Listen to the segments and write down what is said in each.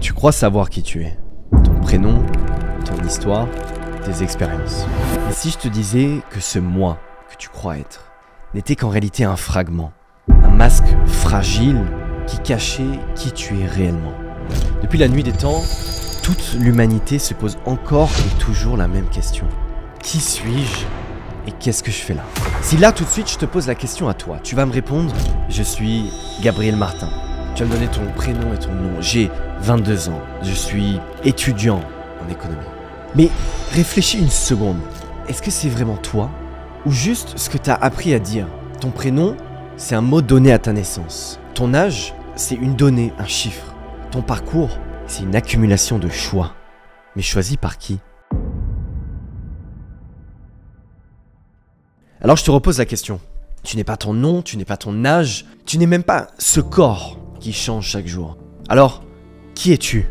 Tu crois savoir qui tu es. Ton prénom, ton histoire, tes expériences. Et si je te disais que ce moi que tu crois être n'était qu'en réalité un fragment, un masque fragile qui cachait qui tu es réellement. Depuis la nuit des temps, toute l'humanité se pose encore et toujours la même question. Qui suis-je et qu'est-ce que je fais là? Si là tout de suite je te pose la question à toi, tu vas me répondre « Je suis Gabriel Martin ». Tu vas me donner ton prénom et ton nom. J'ai 22 ans, je suis étudiant en économie. Mais réfléchis une seconde, est-ce que c'est vraiment toi? Ou juste ce que tu as appris à dire? Ton prénom, c'est un mot donné à ta naissance. Ton âge, c'est une donnée, un chiffre. Ton parcours, c'est une accumulation de choix. Mais choisis par qui? Alors je te repose la question. Tu n'es pas ton nom, tu n'es pas ton âge, tu n'es même pas ce corps qui change chaque jour. Alors, qui es-tu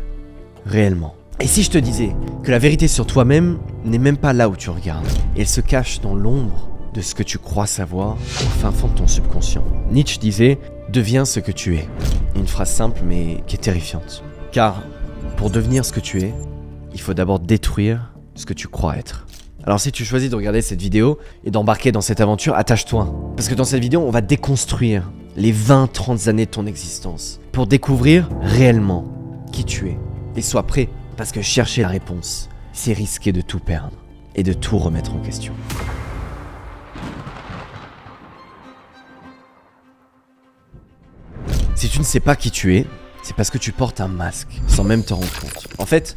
réellement? Et si je te disais que la vérité sur toi-même n'est même pas là où tu regardes, et elle se cache dans l'ombre de ce que tu crois savoir au fin fond de ton subconscient. Nietzsche disait « Deviens ce que tu es ». Une phrase simple mais qui est terrifiante. Car pour devenir ce que tu es, il faut d'abord détruire ce que tu crois être. Alors si tu choisis de regarder cette vidéo et d'embarquer dans cette aventure, attache-toi. Parce que dans cette vidéo, on va déconstruire les 20-30 années de ton existence pour découvrir réellement qui tu es. Et sois prêt, parce que chercher la réponse, c'est risquer de tout perdre et de tout remettre en question. Si tu ne sais pas qui tu es, c'est parce que tu portes un masque, sans même te rendre compte. En fait,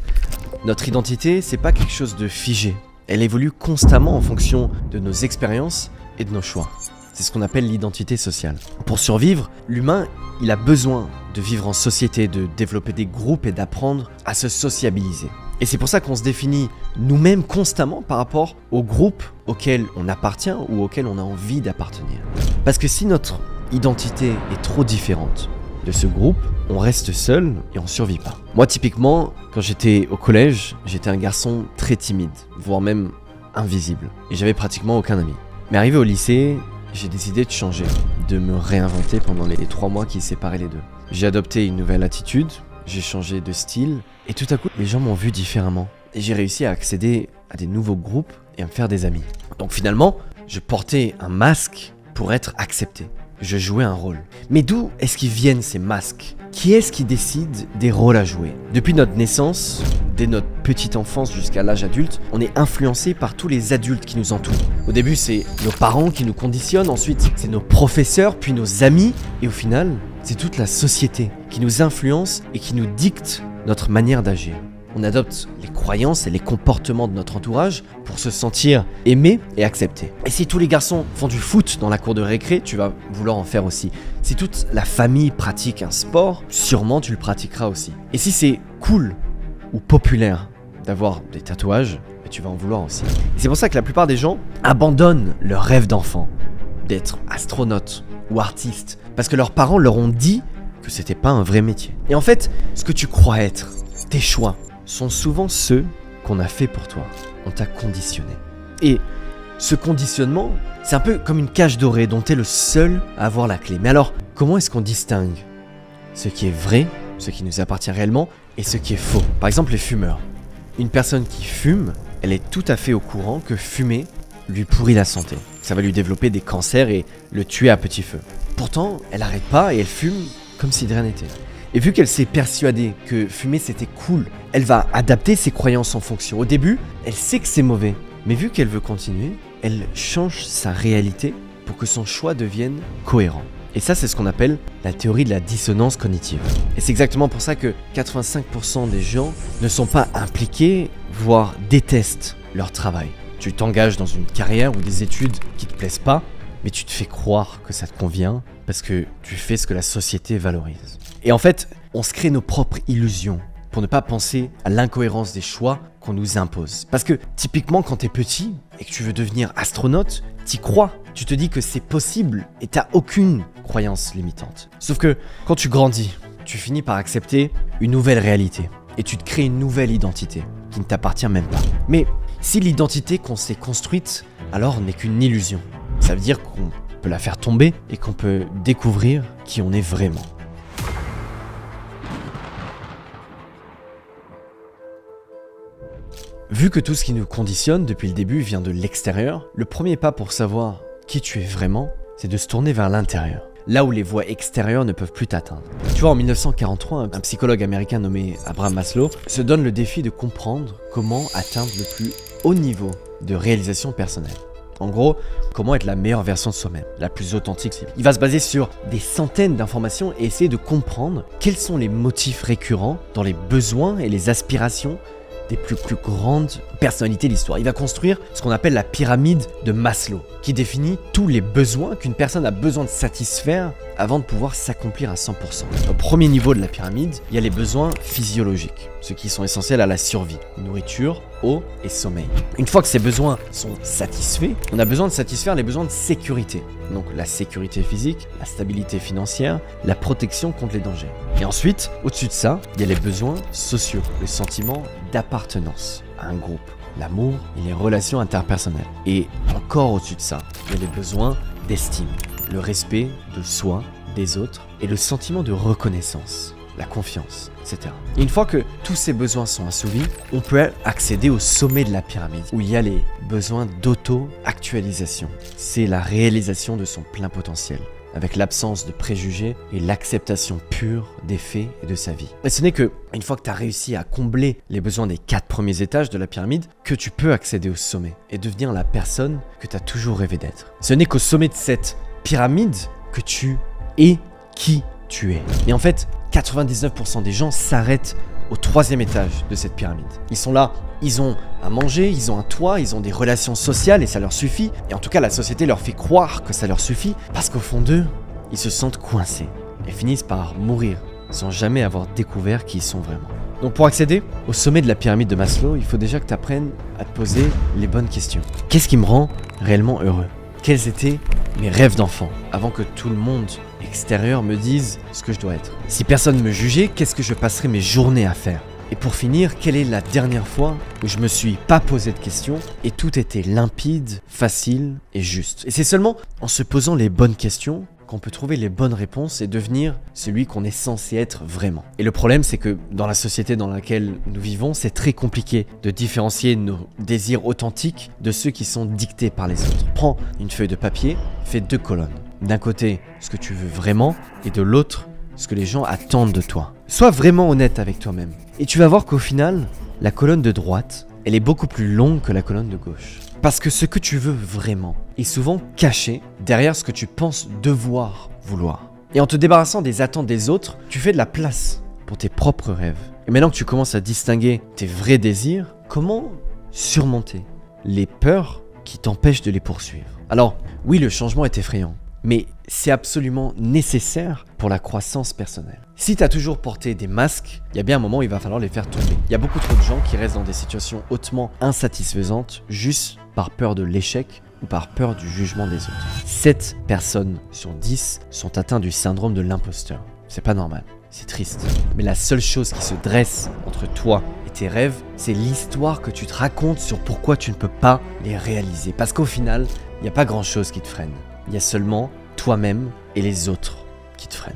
notre identité, c'est pas quelque chose de figé. Elle évolue constamment en fonction de nos expériences et de nos choix. C'est ce qu'on appelle l'identité sociale. Pour survivre, l'humain, il a besoin de vivre en société, de développer des groupes et d'apprendre à se sociabiliser. Et c'est pour ça qu'on se définit nous-mêmes constamment par rapport aux groupes auxquels on appartient ou auxquels on a envie d'appartenir. Parce que si notre identité est trop différente de ce groupe, on reste seul et on survit pas. Moi typiquement, quand j'étais au collège, j'étais un garçon très timide, voire même invisible. Et j'avais pratiquement aucun ami. Mais arrivé au lycée, j'ai décidé de changer, de me réinventer pendant les 3 mois qui séparaient les deux. J'ai adopté une nouvelle attitude, j'ai changé de style, et tout à coup, les gens m'ont vu différemment. Et j'ai réussi à accéder à des nouveaux groupes et à me faire des amis. Donc finalement, je portais un masque pour être accepté. Je jouais un rôle. Mais d'où est-ce qu'ils viennent ces masques? Qui est-ce qui décide des rôles à jouer? Depuis notre naissance, dès notre petite enfance jusqu'à l'âge adulte, on est influencé par tous les adultes qui nous entourent. Au début, c'est nos parents qui nous conditionnent, ensuite, c'est nos professeurs, puis nos amis, et au final, c'est toute la société qui nous influence et qui nous dicte notre manière d'agir. On adopte les croyances et les comportements de notre entourage pour se sentir aimé et accepté. Et si tous les garçons font du foot dans la cour de récré, tu vas vouloir en faire aussi. Si toute la famille pratique un sport, sûrement tu le pratiqueras aussi. Et si c'est cool ou populaire d'avoir des tatouages, tu vas en vouloir aussi. Et c'est pour ça que la plupart des gens abandonnent leur rêve d'enfant, d'être astronaute ou artiste, parce que leurs parents leur ont dit que c'était pas un vrai métier. Et en fait, ce que tu crois être, tes choix, sont souvent ceux qu'on a fait pour toi. On t'a conditionné. Et ce conditionnement, c'est un peu comme une cage dorée dont tu es le seul à avoir la clé. Mais alors, comment est-ce qu'on distingue ce qui est vrai, ce qui nous appartient réellement, et ce qui est faux? Par exemple, les fumeurs. Une personne qui fume, elle est tout à fait au courant que fumer lui pourrit la santé. Ça va lui développer des cancers et le tuer à petit feu. Pourtant, elle n'arrête pas et elle fume comme si de rien n'était. Et vu qu'elle s'est persuadée que fumer c'était cool, elle va adapter ses croyances en fonction. Au début, elle sait que c'est mauvais, mais vu qu'elle veut continuer, elle change sa réalité pour que son choix devienne cohérent. Et ça, c'est ce qu'on appelle la théorie de la dissonance cognitive. Et c'est exactement pour ça que 85% des gens ne sont pas impliqués, voire détestent leur travail. Tu t'engages dans une carrière ou des études qui te plaisent pas, mais tu te fais croire que ça te convient parce que tu fais ce que la société valorise. Et en fait, on se crée nos propres illusions pour ne pas penser à l'incohérence des choix qu'on nous impose. Parce que typiquement, quand t'es petit et que tu veux devenir astronaute, t'y crois. Tu te dis que c'est possible et t'as aucune croyance limitante. Sauf que quand tu grandis, tu finis par accepter une nouvelle réalité et tu te crées une nouvelle identité qui ne t'appartient même pas. Mais si l'identité qu'on s'est construite alors n'est qu'une illusion, ça veut dire qu'on peut la faire tomber et qu'on peut découvrir qui on est vraiment. vu que tout ce qui nous conditionne depuis le début vient de l'extérieur, le premier pas pour savoir qui tu es vraiment, c'est de se tourner vers l'intérieur. Là où les voies extérieures ne peuvent plus t'atteindre. Tu vois, en 1943, un psychologue américain nommé Abraham Maslow se donne le défi de comprendre comment atteindre le plus haut niveau de réalisation personnelle. En gros, comment être la meilleure version de soi-même, la plus authentique possible. Il va se baser sur des centaines d'informations et essayer de comprendre quels sont les motifs récurrents dans les besoins et les aspirations des plus grandes personnalités de l'histoire. Il va construire ce qu'on appelle la pyramide de Maslow, qui définit tous les besoins qu'une personne a besoin de satisfaire avant de pouvoir s'accomplir à 100%. Au premier niveau de la pyramide, il y a les besoins physiologiques, ceux qui sont essentiels à la survie, nourriture, eau et sommeil. Une fois que ces besoins sont satisfaits, on a besoin de satisfaire les besoins de sécurité. Donc la sécurité physique, la stabilité financière, la protection contre les dangers. Et ensuite, au-dessus de ça, il y a les besoins sociaux, le sentiment d'appartenance à un groupe, l'amour et les relations interpersonnelles. Et encore au-dessus de ça, il y a les besoins d'estime, le respect de soi, des autres et le sentiment de reconnaissance, la confiance, etc. Et une fois que tous ces besoins sont assouvis, on peut accéder au sommet de la pyramide, où il y a les besoins d'auto-actualisation. C'est la réalisation de son plein potentiel, avec l'absence de préjugés et l'acceptation pure des faits et de sa vie. Mais ce n'est que une fois que tu as réussi à combler les besoins des 4 premiers étages de la pyramide que tu peux accéder au sommet et devenir la personne que tu as toujours rêvé d'être. Ce n'est qu'au sommet de cette pyramide que tu es qui tu es. Et en fait, 99% des gens s'arrêtent au 3e étage de cette pyramide. Ils sont là, ils ont à manger, ils ont un toit, ils ont des relations sociales et ça leur suffit. Et en tout cas, la société leur fait croire que ça leur suffit parce qu'au fond d'eux, ils se sentent coincés et finissent par mourir sans jamais avoir découvert qui ils sont vraiment. Donc pour accéder au sommet de la pyramide de Maslow, il faut déjà que tu apprennes à te poser les bonnes questions. Qu'est-ce qui me rend réellement heureux ? Quels étaient mes rêves d'enfant avant que tout le monde extérieur me dise ce que je dois être? Si personne ne me jugeait, qu'est-ce que je passerais mes journées à faire? Et pour finir, quelle est la dernière fois où je me suis pas posé de questions et tout était limpide, facile et juste? Et c'est seulement en se posant les bonnes questions qu'on peut trouver les bonnes réponses et devenir celui qu'on est censé être vraiment. Et le problème, c'est que dans la société dans laquelle nous vivons, c'est très compliqué de différencier nos désirs authentiques de ceux qui sont dictés par les autres. Prends une feuille de papier, fais 2 colonnes. D'un côté, ce que tu veux vraiment, et de l'autre, ce que les gens attendent de toi. Sois vraiment honnête avec toi-même. Et tu vas voir qu'au final, la colonne de droite, elle est beaucoup plus longue que la colonne de gauche. Parce que ce que tu veux vraiment est souvent caché derrière ce que tu penses devoir vouloir. Et en te débarrassant des attentes des autres, tu fais de la place pour tes propres rêves. Et maintenant que tu commences à distinguer tes vrais désirs, comment surmonter les peurs qui t'empêchent de les poursuivre? Alors, oui, le changement est effrayant, mais c'est absolument nécessaire pour la croissance personnelle. Si tu as toujours porté des masques, il y a bien un moment où il va falloir les faire tomber. Il y a beaucoup trop de gens qui restent dans des situations hautement insatisfaisantes juste par peur de l'échec ou par peur du jugement des autres. 7 personnes sur 10 sont atteintes du syndrome de l'imposteur. C'est pas normal, c'est triste. Mais la seule chose qui se dresse entre toi et tes rêves, c'est l'histoire que tu te racontes sur pourquoi tu ne peux pas les réaliser. Parce qu'au final, il n'y a pas grand chose qui te freine. Il y a seulement toi-même et les autres qui te freinent.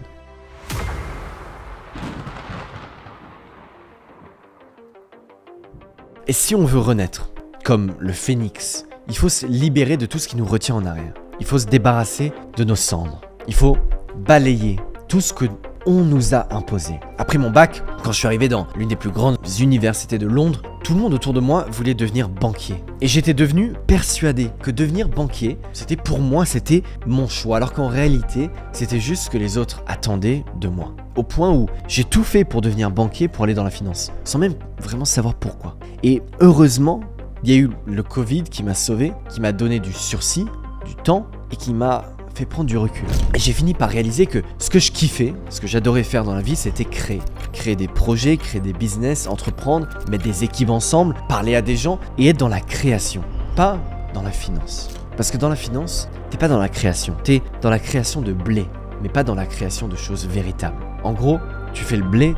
Et si on veut renaître, comme le phénix, il faut se libérer de tout ce qui nous retient en arrière. Il faut se débarrasser de nos cendres. Il faut balayer tout ce que on nous a imposé. Après mon bac, quand je suis arrivé dans l'une des plus grandes universités de Londres, tout le monde autour de moi voulait devenir banquier. Et j'étais devenu persuadé que devenir banquier, c'était pour moi, c'était mon choix. Alors qu'en réalité, c'était juste ce que les autres attendaient de moi. Au point où j'ai tout fait pour devenir banquier, pour aller dans la finance, sans même vraiment savoir pourquoi. Et heureusement, il y a eu le Covid qui m'a sauvé, qui m'a donné du sursis, du temps, et qui m'a fait prendre du recul. Et j'ai fini par réaliser que ce que je kiffais, ce que j'adorais faire dans la vie, c'était créer. Créer des projets, créer des business, entreprendre, mettre des équipes ensemble, parler à des gens et être dans la création, pas dans la finance. Parce que dans la finance, t'es pas dans la création, t'es dans la création de blé, mais pas dans la création de choses véritables. En gros, tu fais le blé,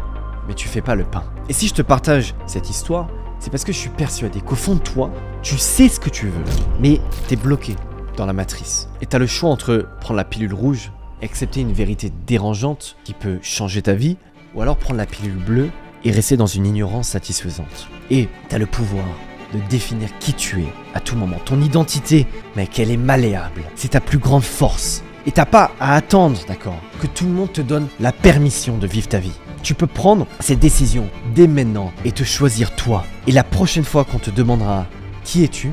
mais tu fais pas le pain. Et si je te partage cette histoire, c'est parce que je suis persuadé qu'au fond de toi, tu sais ce que tu veux, mais t'es bloqué dans la matrice. Et t'as le choix entre prendre la pilule rouge et accepter une vérité dérangeante qui peut changer ta vie, ou alors prendre la pilule bleue et rester dans une ignorance satisfaisante. Et t'as le pouvoir de définir qui tu es à tout moment. Ton identité, mec, elle est malléable. C'est ta plus grande force. Et t'as pas à attendre, d'accord, que tout le monde te donne la permission de vivre ta vie. Tu peux prendre ces décisions dès maintenant et te choisir toi. Et la prochaine fois qu'on te demandera « Qui es-tu ?»,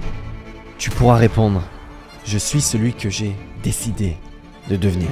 tu pourras répondre « Je suis celui que j'ai décidé de devenir ».